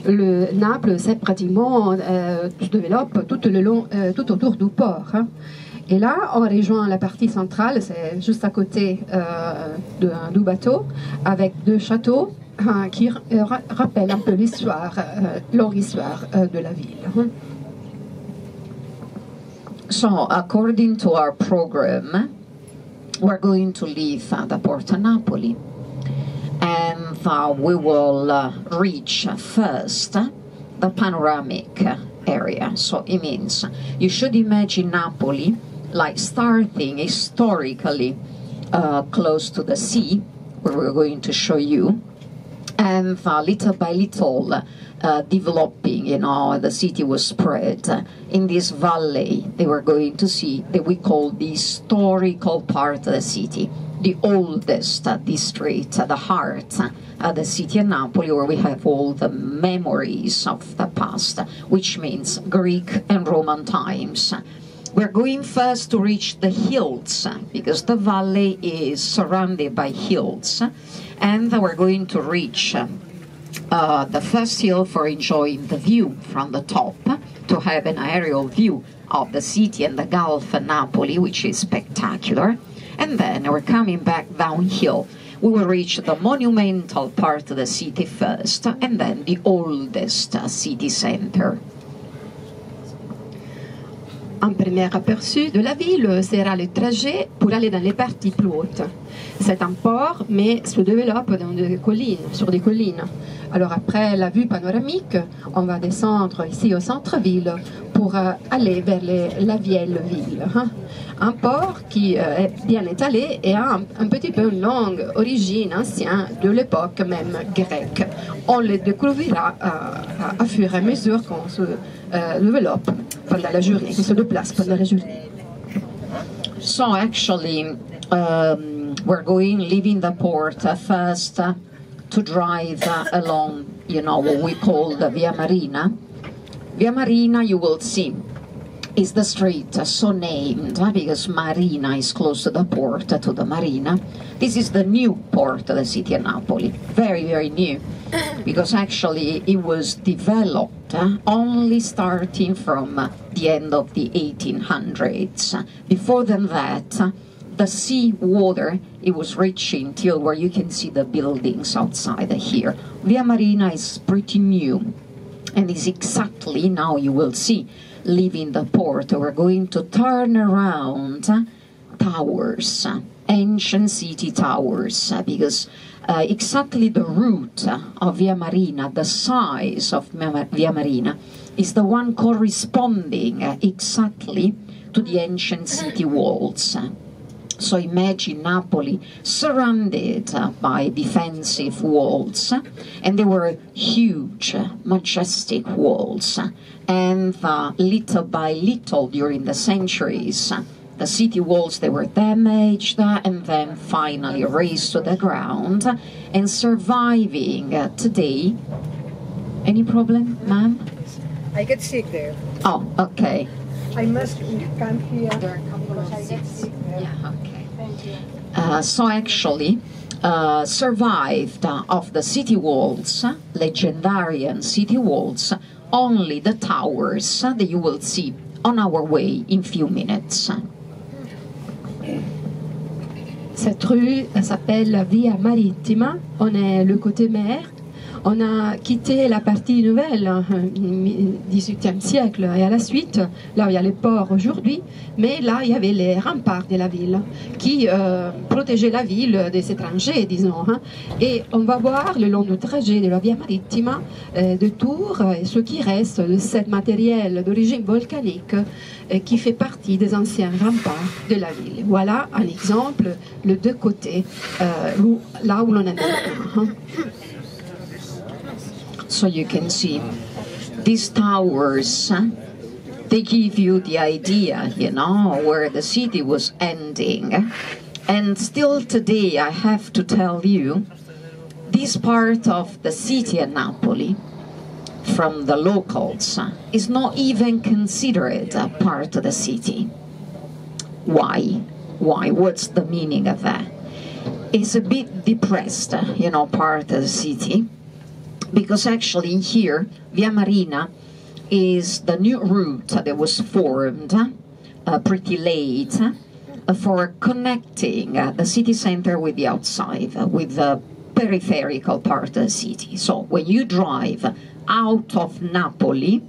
Naples, c'est pratiquement, se développe tout autour du port. Hein. Et là, on rejoint la partie centrale, c'est juste à côté du bateau, avec deux châteaux qui rappellent un peu l'histoire, longue histoire de la ville. So, according to our program, we're going to leave the Port of Napoli, and we will reach first the panoramic area. So it means you should imagine Napoli like starting historically close to the sea, where we're going to show you, and little by little developing, the city was spread in this valley. They were going to see that we call the historical part of the city, the oldest district, the heart of the city of Napoli, where we have all the memories of the past, which means Greek and Roman times. We're going first to reach the hills, because the valley is surrounded by hills, and we're going to reach the first hill for enjoying the view from the top, to have an aerial view of the city and the Gulf of Napoli, which is spectacular. And then we're coming back downhill. We will reach the monumental part of the city first, and then the oldest city center. Un premier aperçu de la ville sera le trajet pour aller dans les parties plus hautes. C'est un port, mais se développe dans des collines, sur des collines. Alors après la vue panoramique, on va descendre ici au centre-ville pour aller vers la vieille ville. Un port qui est bien étalé et a un petit peu une longue origine ancienne de l'époque même grecque. On le découvrira à fur et à mesure qu'on se développe pendant la journée, qu'on se déplace pendant la journée. So actually, we're leaving the port first to drive along, what we call the Via Marina. Via Marina, you will see, is the street so named because Marina is close to the port, to the marina. This is the new port of the city of Napoli, very, very new, because actually it was developed only starting from the end of the 1800s. Before than that, the sea water, it was reaching till where you can see the buildings outside here. Via Marina is pretty new, and is exactly, now you will see, leaving the port, we're going to turn around towers, ancient city towers, because exactly the route of Via Marina, the size of Via Marina, is the one corresponding exactly to the ancient city walls. So imagine Napoli surrounded by defensive walls, and they were huge, majestic walls. And little by little during the centuries, the city walls, they were damaged and then finally razed to the ground and surviving today. Any problem, ma'am? I get sick there. Oh, okay. I must come here. There are a couple of seats. Yeah, okay. Thank you. So actually, survived of the city walls, legendarian city walls, only the towers that you will see on our way in few minutes. Cette rue s'appelle la Via Marittima, on est le côté mer. On a quitté la partie nouvelle du XVIIIe siècle et à la suite, là où il y a les ports aujourd'hui, mais là il y avait les remparts de la ville qui protégeaient la ville des étrangers, disons. Et on va voir le long du trajet de la Via Marittima de Tours ce qui reste de cet matériel d'origine volcanique qui fait partie des anciens remparts de la ville. Voilà un exemple, les deux côtés, là où l'on est maintenant. So you can see these towers, they give you the idea, where the city was ending. And still today, I have to tell you, this part of the city of Napoli, from the locals, is not even considered a part of the city. Why? Why? What's the meaning of that? It's a bit depressed, part of the city. because actually here, Via Marina is the new route that was formed pretty late for connecting the city center with the outside, with the peripheral part of the city. So when you drive out of Napoli,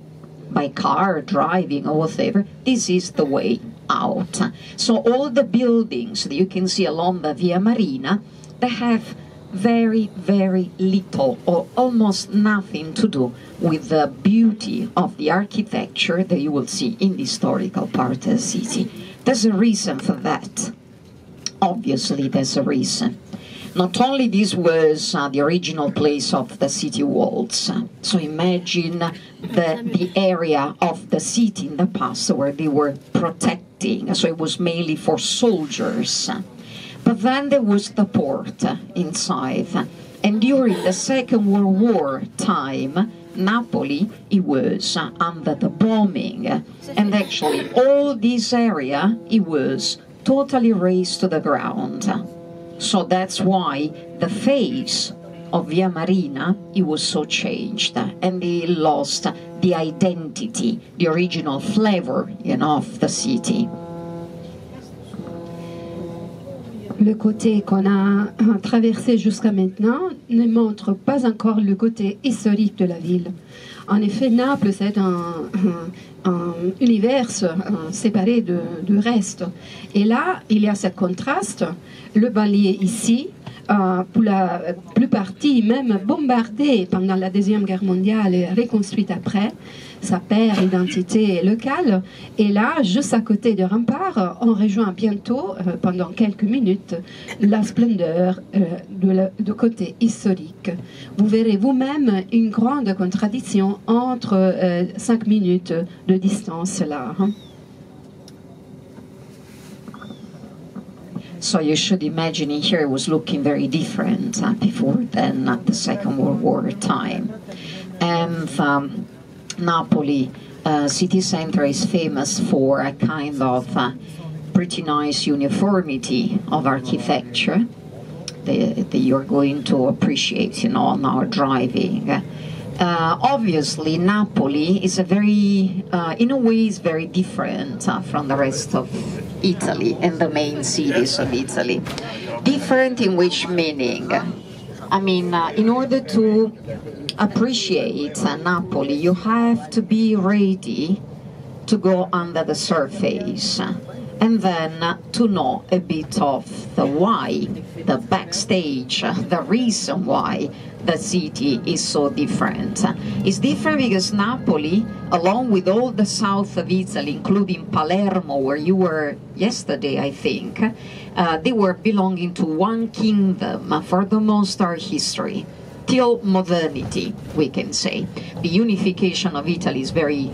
by car, driving, or whatever, this is the way out. So all the buildings that you can see along the Via Marina, they have very, very little or almost nothing to do with the beauty of the architecture that you will see in the historical part of the city. There's a reason for that. Obviously, there's a reason. Not only this was the original place of the city walls, so imagine the area of the city in the past where they were protecting, so it was mainly for soldiers. But then there was the port inside, and during the Second World War time, Napoli, it was under the bombing, and actually all this area, it was totally razed to the ground. So that's why the face of Via Marina, it was so changed, and they lost the identity, the original flavor, of the city. Le côté qu'on a traversé jusqu'à maintenant ne montre pas encore le côté historique de la ville. En effet, Naples est un univers séparé du reste. Et là, il y a ce contraste. Le banlieue ici, pour la plus partie même bombardée pendant la Deuxième Guerre mondiale et reconstruite après, ça perd l'identité locale. Et là, juste à côté de Rempart, on rejoint bientôt, pendant quelques minutes, la splendeur du côté historique. Vous verrez vous-même une grande contradiction entre 5 minutes de distance là. So you should imagine here it was looking very different before then at the Second World War time. And Napoli city center is famous for a kind of pretty nice uniformity of architecture that you're going to appreciate, on our driving. Obviously, Napoli is in a way, is very different from the rest of Italy and the main cities of Italy. Different in which meaning? I mean, in order to appreciate Napoli, you have to be ready to go under the surface and then to know a bit of the why, the backstage, the reason why the city is so different. It's different because Napoli, along with all the south of Italy, including Palermo, where you were yesterday, I think, they were belonging to one kingdom for the most of our history, till modernity, we can say. The unification of Italy is very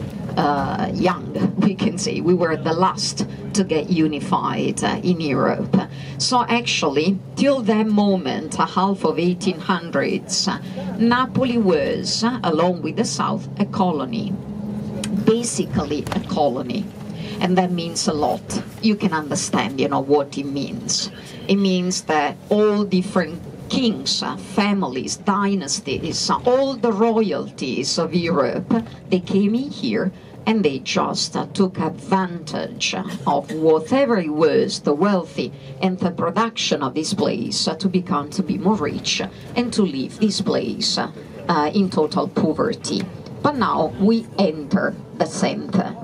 young, we can say. We were the last to get unified in Europe. So actually, till that moment, half of 1800s, Napoli was, along with the south, a colony. Basically a colony. And that means a lot. You can understand, what it means. It means that all different kings, families, dynasties, all the royalties of Europe, they came in here and they just took advantage of whatever it was, the wealthy and the production of this place to be more rich and to leave this place in total poverty. But now we enter the center.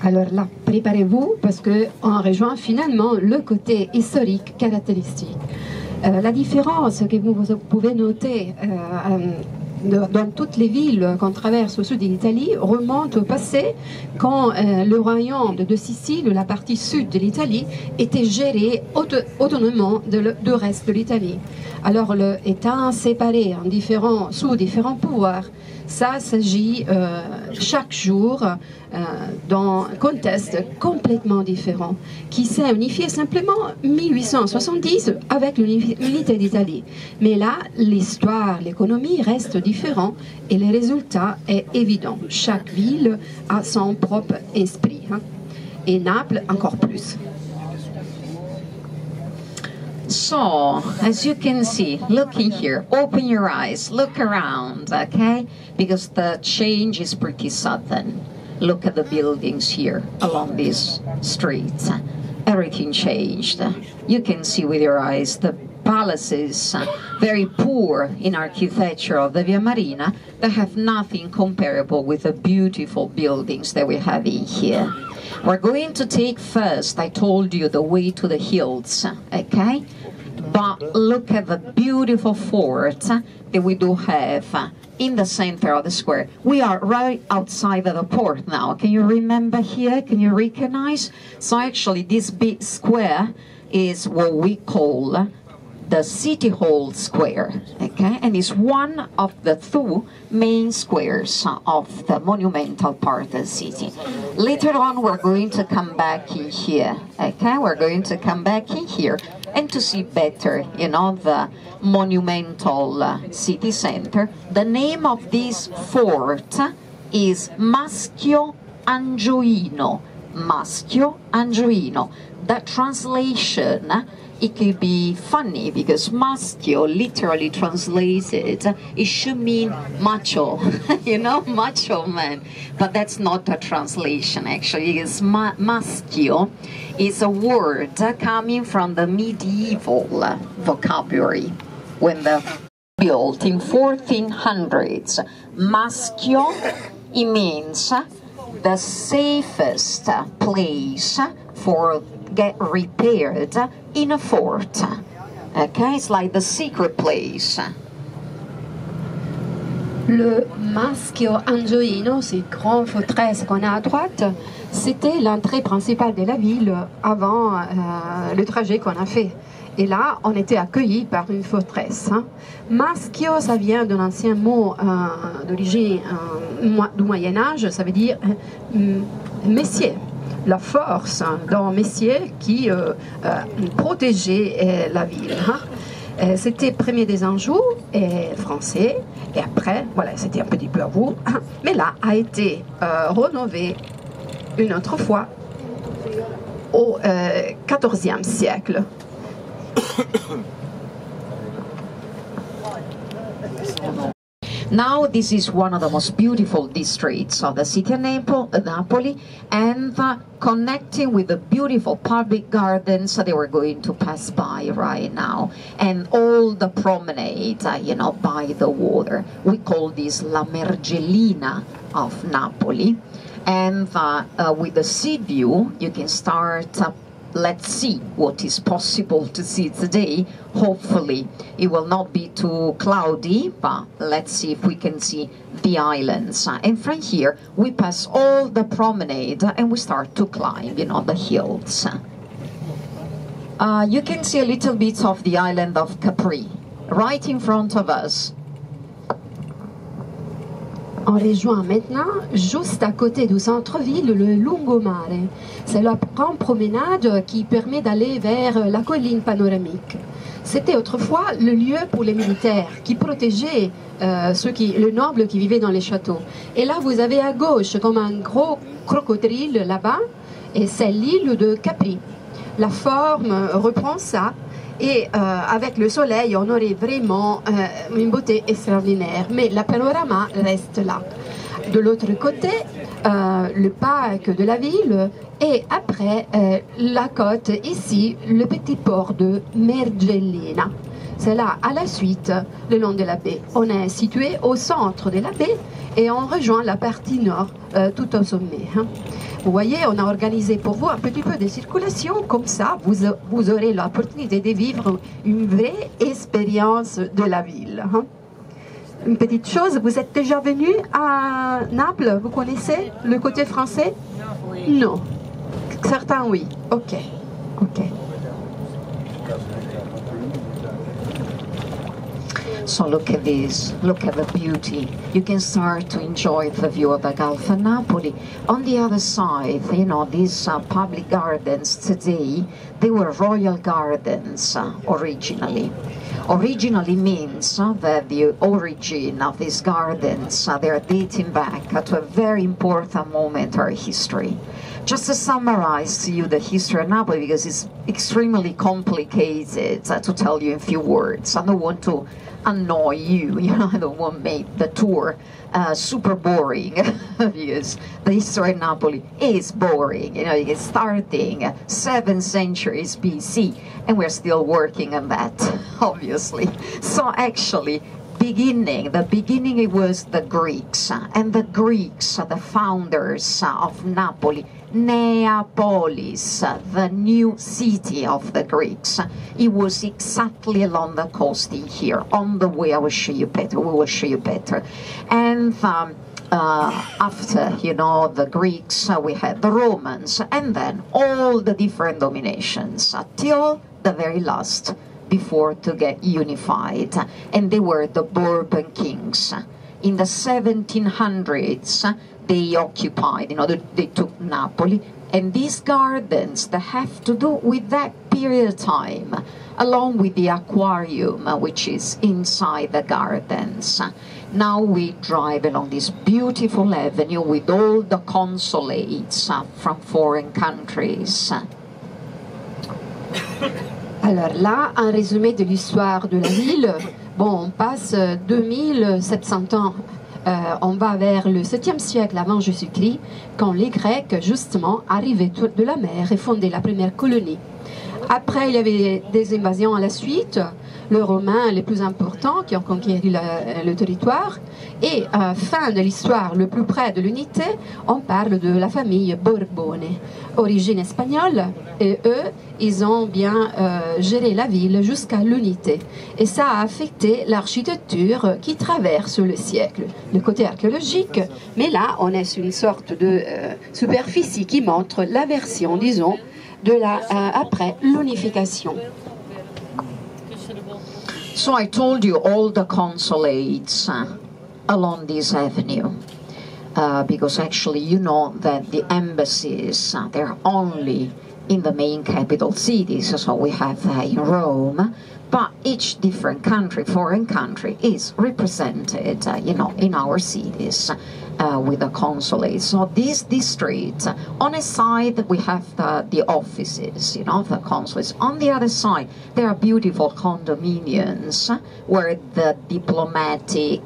Alors là, préparez-vous parce qu'on rejoint finalement le côté historique caractéristique. La différence que vous pouvez noter dans toutes les villes qu'on traverse au sud de l'Italie remonte au passé quand le royaume de Sicile, la partie sud de l'Italie, était géré autonomement du reste de l'Italie. Alors étant séparé sous différents pouvoirs, ça s'agit chaque jour dans un contexte complètement différent qui s'est unifié simplement en 1870 avec l'unité d'Italie. Mais là, l'histoire, l'économie restent différents et le résultat est évident. Chaque ville a son propre esprit, et Naples encore plus. So, as you can see, looking here, open your eyes, look around, okay? Because the change is pretty sudden. Look at the buildings here along these streets. Everything changed. You can see with your eyes the palaces, very poor in architecture of the Via Marina, that have nothing comparable with the beautiful buildings that we have in here. We're going to take first, I told you, the way to the hills, okay? But look at the beautiful fort that we do have in the center of the square. We are right outside of the port now. Can you remember here? Can you recognize? So actually this big square is what we call the City Hall Square, okay? And it's one of the two main squares of the monumental part of the city. Later on, we're going to come back in here, okay? We're going to come back in here and to see better, you know, the monumental city center. The name of this fort is Maschio Angioino. Maschio Angioino. The translation, it could be funny because maschio, literally translated, it should mean macho, you know, macho man. But that's not a translation, actually. It's maschio is a word coming from the medieval vocabulary. When the built in 1400s, maschio, it means the safest place for get repaired in a fort. Okay, it's like the secret place. Le Maschio Angioino, cette grande forteresse qu'on a à droite, c'était l'entrée principale de la ville avant le trajet qu'on a fait. Et là, on était accueillis par une forteresse. Maschio, ça vient d'un ancien mot d'origine du Moyen-Âge, ça veut dire messier. La force d'un messier qui protégeait la ville. C'était premier des Anjou et français, et après, voilà, c'était un petit peu à vous, mais là a été rénové une autre fois au XIVe siècle. Now this is one of the most beautiful districts of the city of Napoli, and connecting with the beautiful public gardens that we're going to pass by right now, and all the promenade, you know, by the water. We call this La Mergellina of Napoli, and with the sea view, you can start let's see what is possible to see today. Hopefully it will not be too cloudy, but let's see if we can see the islands. And from here we pass all the promenade and we start to climb, you know, the hills. You can see a little bit of the island of Capri right in front of us. On rejoint maintenant, juste à côté du centre-ville, le Lungomare. C'est la grande promenade qui permet d'aller vers la colline panoramique. C'était autrefois le lieu pour les militaires qui protégeaient le noble qui vivait dans les châteaux. Et là, vous avez à gauche comme un gros crocodile là-bas, et c'est l'île de Capri. La forme reprend ça. Et avec le soleil, on aurait vraiment une beauté extraordinaire. Mais le panorama reste là. De l'autre côté, le parc de la ville, et après la côte, ici, le petit port de Mergellina. C'est là, à la suite, le long de la baie. On est situé au centre de la baie et on rejoint la partie nord tout au sommet. Vous voyez, on a organisé pour vous un petit peu de circulation, comme ça vous aurez l'opportunité de vivre une vraie expérience de la ville. Une petite chose, vous êtes déjà venu à Naples, vous connaissez le côté français? Non. Certains oui. Ok. Ok. So look at this, look at the beauty. You can start to enjoy the view of the Gulf of Napoli. On the other side, you know, these public gardens today, they were royal gardens originally. originally means that the origin of these gardens, they're dating back to a very important moment in our history. Just to summarize to you the history of Napoli, because it's extremely complicated to tell you in few words. I don't want to annoy you, I don't want to make the tour super boring, because the history of Napoli is boring. It's starting 7th centuries BC, and we're still working on that, obviously. So actually, the beginning it was the Greeks, and the Greeks, the founders of Napoli, Neapolis, the new city of the Greeks. It was exactly along the coast here. On the way, I will show you better. We will show you better. And after, the Greeks, we had the Romans, and then all the different dominations till the very last, before to get unified. And they were the Bourbon kings. In the 1700s, they occupied, they took Napoli, and these gardens that have to do with that period of time, along with the aquarium, which is inside the gardens. Now we drive along this beautiful avenue with all the consulates from foreign countries. Alors là, un résumé de l'histoire de la ville. Bon, on passe 2700 ans. On va vers le 7e siècle avant Jésus-Christ, quand les Grecs, justement, arrivaient de la mer et fondaient la première colonie. Après, il y avait des invasions à la suite, les Romains les plus importants qui ont conquis le territoire. Et fin de l'histoire, le plus près de l'unité, on parle de la famille Borbone, origine espagnole, et eux, ils ont bien géré la ville jusqu'à l'unité. Et ça a affecté l'architecture qui traverse le siècle. Le côté archéologique, mais là, on est sur une sorte de superficie qui montre la version, disons, de après l'unification. So I told you all the consulates along this avenue, because actually you know that the embassies, they're only in the main capital cities. So we have in Rome, but each different country, foreign country, is represented, in our cities with the consulates. So this district, on a side we have the offices, the consulates. On the other side, there are beautiful condominiums where the diplomatic,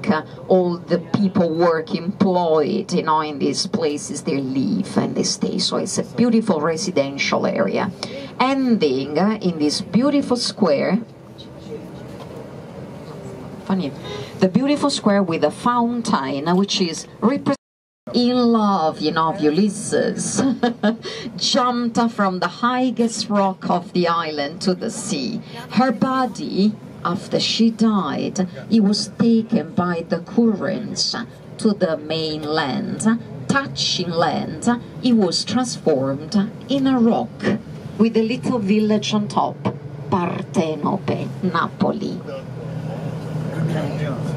all the people work employed, in these places, they live and they stay. So it's a beautiful residential area, ending in this beautiful square. Funny. The beautiful square with a fountain, which is in love, of Ulysses, jumped from the highest rock of the island to the sea. Her body, after she died, it was taken by the currents to the mainland. Touching land, it was transformed in a rock with a little village on top, Partenope, Napoli.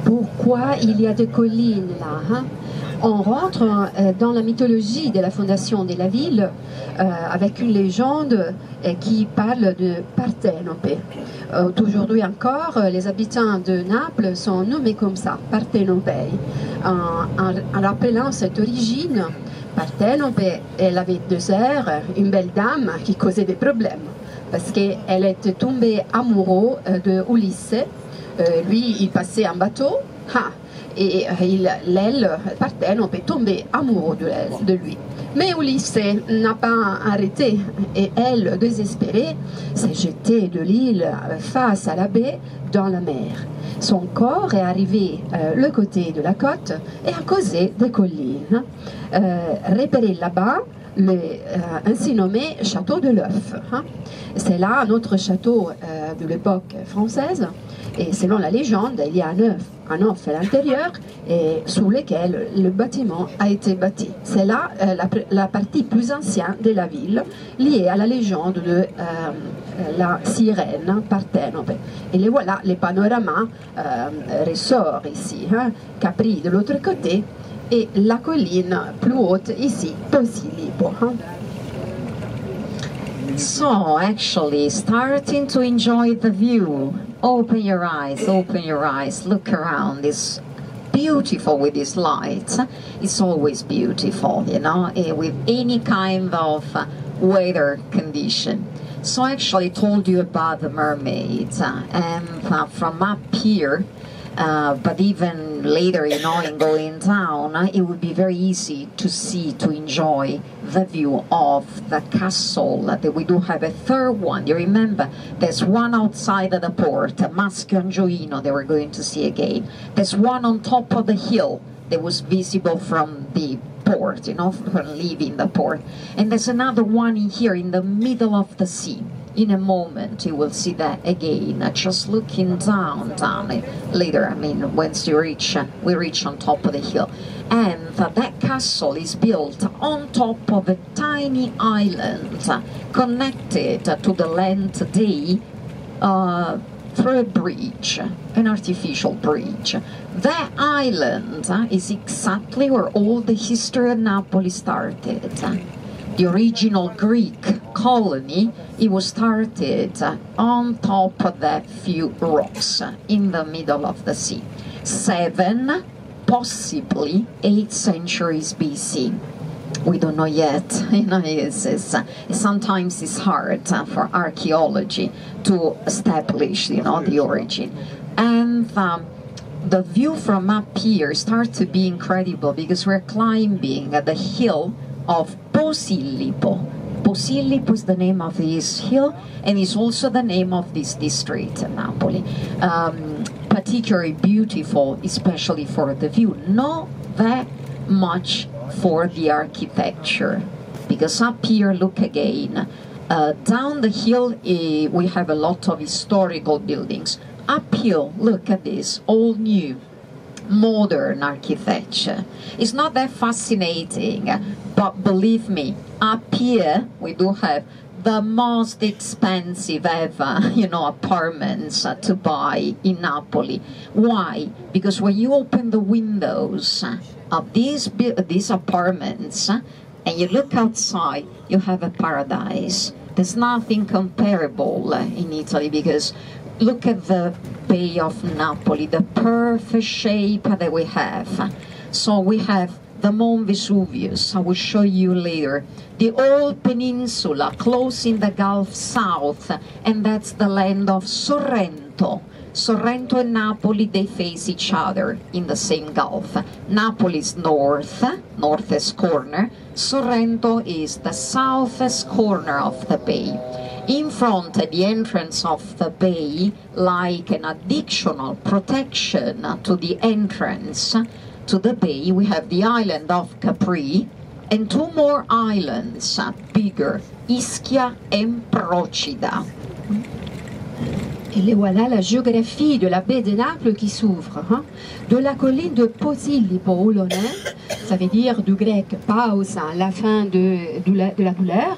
Pourquoi il y a des collines là, On rentre dans la mythologie de la fondation de la ville avec une légende qui parle de Partenope. Aujourd'hui encore, les habitants de Naples sont nommés comme ça, Partenopei. En rappelant cette origine, Partenope, elle avait 2 sœurs, une belle dame qui causait des problèmes parce qu'elle était tombée amoureuse de Ulysse. Lui, il passait en bateau, et Partenope est tombée amoureuse de lui. Mais Ulysse n'a pas arrêté, et elle, désespérée, s'est jetée de l'île face à la baie dans la mer. Son corps est arrivé le côté de la côte et a causé des collines. Repéré là-bas, ainsi nommé château de l'œuf. C'est là un autre château de l'époque française. Et selon la légende, il y a un œuf à l'intérieur et sous lequel le bâtiment a été bâti. C'est là la partie plus ancienne de la ville, liée à la légende de la sirène Partenope. Et voilà, le panorama ressort ici, Capri de l'autre côté et la colline plus haute ici, Posillipo. So, actually, starting to enjoy the view Open your eyes, look around. It's beautiful with these lights. It's always beautiful, you know, with any kind of weather condition. So I actually told you about the mermaids, and from up here, but even later, you know, in going down, it would be very easy to see, to enjoy the view of the castle. That we do have a third one. You remember, there's one outside of the port, Maschio Angioino, they were going to see again. There's one on top of the hill that was visible from the port, you know, from leaving the port. And there's another one in here in the middle of the sea. In a moment you will see that again, just looking down later, I mean, once we reach on top of the hill. And that castle is built on top of a tiny island connected to the land today through a bridge, an artificial bridge. That island is exactly where all the history of Napoli started. The original Greek colony, it was started on top of that few rocks in the middle of the sea. 7, possibly 8 centuries BC. We don't know yet. You know, sometimes it's hard for archaeology to establish, you know, the origin. And the view from up here starts to be incredible because we're climbing the hill of Posillipo. Posillipo is the name of this hill, and it's also the name of this district in Napoli. Particularly beautiful, especially for the view. Not that much for the architecture, because up here, look again, down the hill we have a lot of historical buildings. Uphill, look at this, all new, modern architecture. It's not that fascinating, but believe me, up here we do have the most expensive ever, you know, apartments to buy in Napoli. Why? Because when you open the windows of these apartments and you look outside, you have a paradise. There's nothing comparable in Italy, because look at the Bay of Napoli, the perfect shape that we have. So we have the Mount Vesuvius, I will show you later. The old peninsula closing the Gulf South, and that's the land of Sorrento. Sorrento and Napoli, they face each other in the same Gulf. Napoli is northwest corner. Sorrento is the southwest corner of the bay. In front, at the entrance of the bay, like an additional protection to the entrance to the bay, we have the island of Capri and 2 more islands, bigger, Ischia and Procida. Et les voilà la géographie de la baie de Naples qui s'ouvre, hein, de la colline de Posillipo au Lonnais, ça veut dire du grec paus, hein, la fin de la douleur.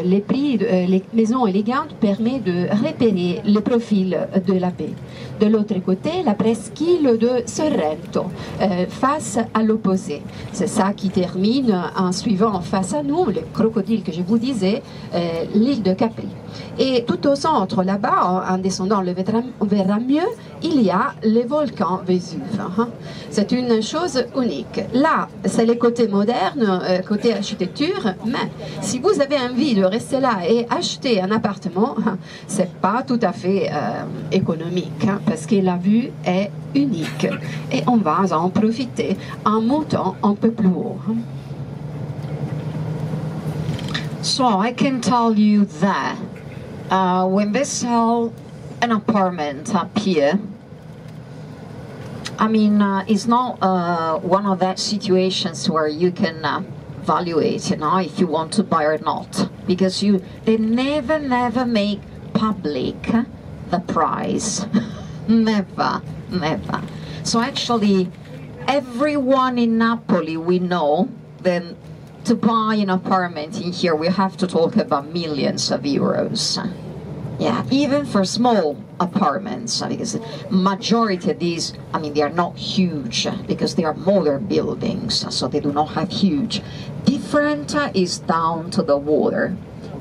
Les maisons élégantes permettent de repérer le profil de la baie. De l'autre côté, la presqu'île de Sorrento, face à l'opposé. C'est ça qui termine en suivant face à nous, le crocodile que je vous disais, l'île de Capri. Et tout au centre, là-bas, en descendant, on verra mieux, il y a le volcan Vésuve. Hein. C'est une chose unique. Là, c'est le côté moderne, côté architecture, mais si vous avez envie de rester là et acheter un appartement, c'est pas tout à fait économique, hein, parce que la vue est unique. Et on va en profiter en montant un peu plus haut. Hein. So I can tell you that when they sell an apartment up here, I mean, it's not one of that situations where you can evaluate, you know, if you want to buy or not, because they never make public the price. never. So actually, everyone in Napoli, we know, then to buy an apartment in here, we have to talk about millions of euros. Yeah, even for small apartments, because majority of these, I mean, they are not huge because they are modern buildings, so they do not have huge. Different is down to the water.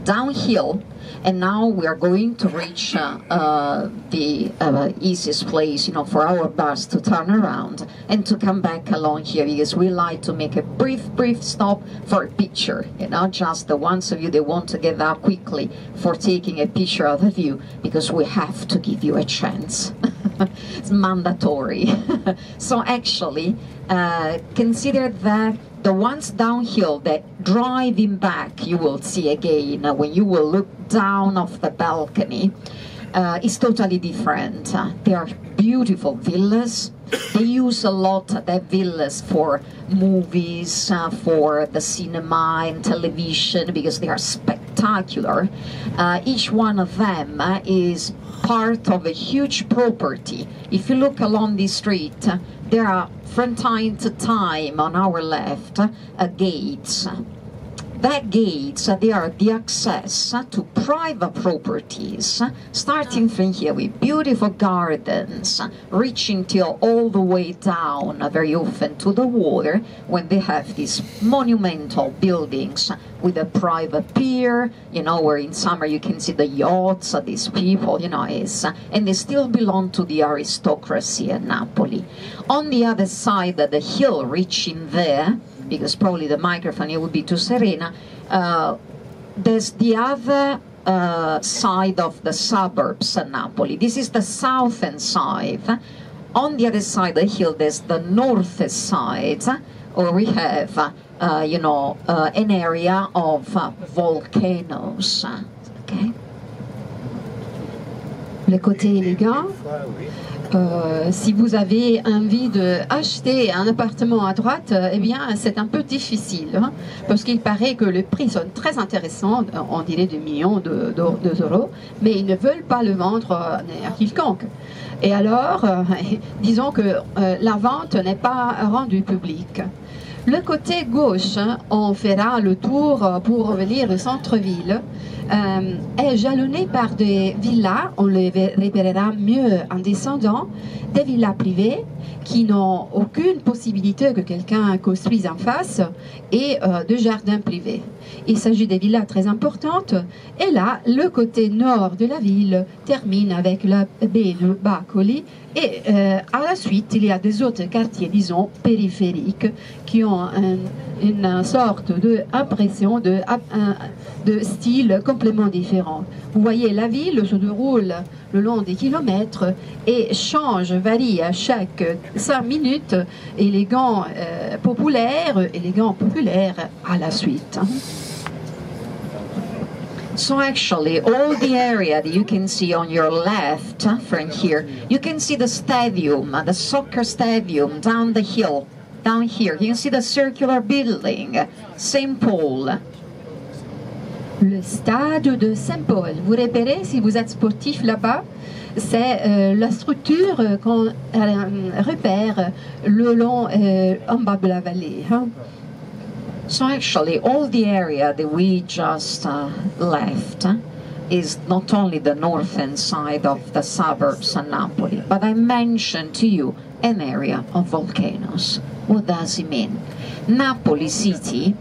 downhill, and now we are going to reach the easiest place, for our bus to turn around and to come back along here, because we like to make a brief stop for a picture, just the ones of you that want to get out quickly for taking a picture of the view, because we have to give you a chance. It's mandatory. So actually, consider that the ones downhill that driving back you will see again when you will look down off the balcony is totally different. They are beautiful villas. They use a lot of their villas for movies, for the cinema and television, because they are spectacular. Each one of them is part of a huge property. If you look along the street, there are from time to time on our left gates. That gates, they are the access to private properties, starting from here with beautiful gardens, reaching till all the way down very often to the water, when they have these monumental buildings with a private pier, where in summer you can see the yachts of these people, and they still belong to the aristocracy in Napoli. On the other side of the hill, reaching there, because probably the microphone here would be too serena, there's the other side of the suburbs of Napoli. This is the southern side. On the other side of the hill, there's the north side, where we have, an area of volcanoes. Okay? Le côté élégant. Si vous avez envie d'acheter un appartement à droite, eh bien c'est un peu difficile, parce qu'il paraît que les prix sont très intéressants, on dirait des millions d'euros, mais ils ne veulent pas le vendre à quiconque. Et alors, disons que la vente n'est pas rendue publique. Le côté gauche, on fera le tour pour revenir au centre-ville, est jalonné par des villas, on les repérera mieux en descendant, des villas privées qui n'ont aucune possibilité que quelqu'un construise en face, et de jardins privés. Il s'agit des villas très importantes, et là, le côté nord de la ville termine avec la baie de Bacoli, et à la suite, il y a des autres quartiers, disons, périphériques, qui ont une sorte d'impression de style complètement différent. Vous voyez, la ville se déroule le long des kilomètres et change, varie à chaque 5 minutes, élégant populaire à la suite. So actually, all the area that you can see on your left from here, you can see the stadium, the soccer stadium down the hill, down here. You can see the circular building, St. Paul. Le stade de Saint-Paul. Vous repérez, si vous êtes sportif là-bas, c'est la structure qu'on repère le long, en bas de la vallée. So actually, all the area that we just left is not only the northern side of the suburbs of Napoli, but I mentioned to you an area of volcanoes. What does it mean? Napoli city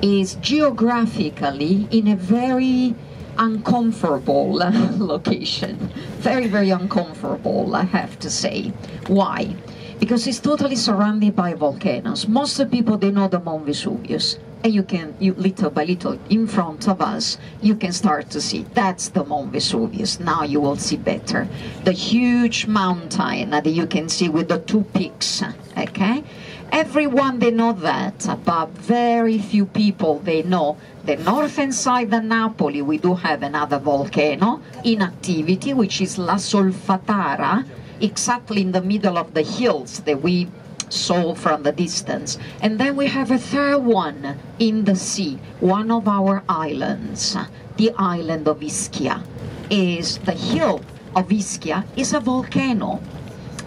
is geographically in a very uncomfortable location. Very, very uncomfortable, I have to say. Why? Because it's totally surrounded by volcanoes. Most of the people, they know the Mount Vesuvius. And you little by little, in front of us, you can start to see, that's the Mount Vesuvius. Now you will see better. The huge mountain that you can see with the two peaks, okay? Everyone, they know that, but very few people, they know the northern side of Napoli, we do have another volcano in activity, which is La Solfatara, exactly in the middle of the hills that we saw from the distance. And then we have a third one in the sea, one of our islands, the island of Ischia. The hill of Ischia is a volcano.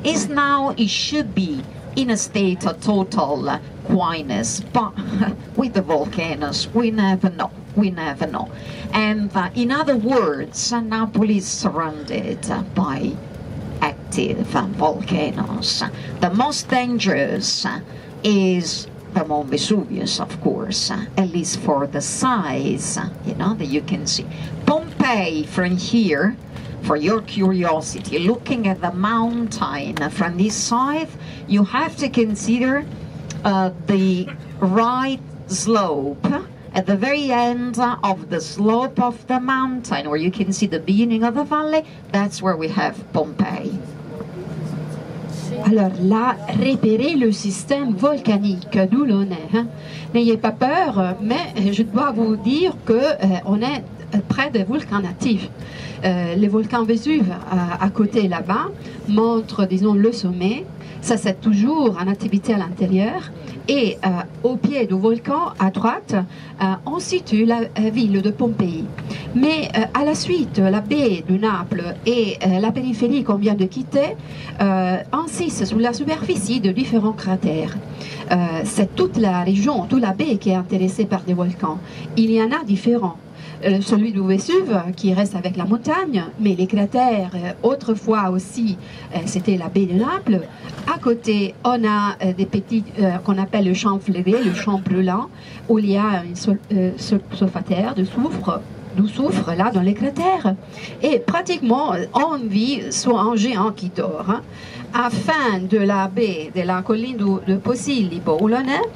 It should be in a state of total quietness, but with the volcanoes, we never know. And in other words, Napoli is surrounded by active volcanoes. The most dangerous is the Mount Vesuvius, of course, at least for the size, you know, that you can see. Pompeii from here, for your curiosity, looking at the mountain from this side, you have to consider the right slope at the very end of the slope of the mountain, where you can see the beginning of the valley. That's where we have Pompeii. Alors là, repérez le système volcanique d'où l'on est. Hein. N'ayez pas peur, mais je dois vous dire qu'on est près des volcans natifs. Les volcans Vésuve à côté là-bas montrent, disons, le sommet. Ça, c'est toujours en activité à l'intérieur. Et au pied du volcan, à droite, on situe la ville de Pompéi. Mais à la suite, la baie de Naples et la périphérie qu'on vient de quitter insistent sur la superficie de différents cratères. C'est toute la région, toute la baie qui est intéressée par des volcans. Il y en a différents. Celui du Vésuve qui reste avec la montagne, mais les cratères, autrefois aussi, c'était la baie de Naples. À côté, on a des petits qu'on appelle le champ fleuré, le champ brûlant, où il y a une sulfataire de soufre là dans les cratères. Et pratiquement, on vit sur un géant qui dort. Hein. À fin de la baie, de la colline de Posillipo, où l'on est,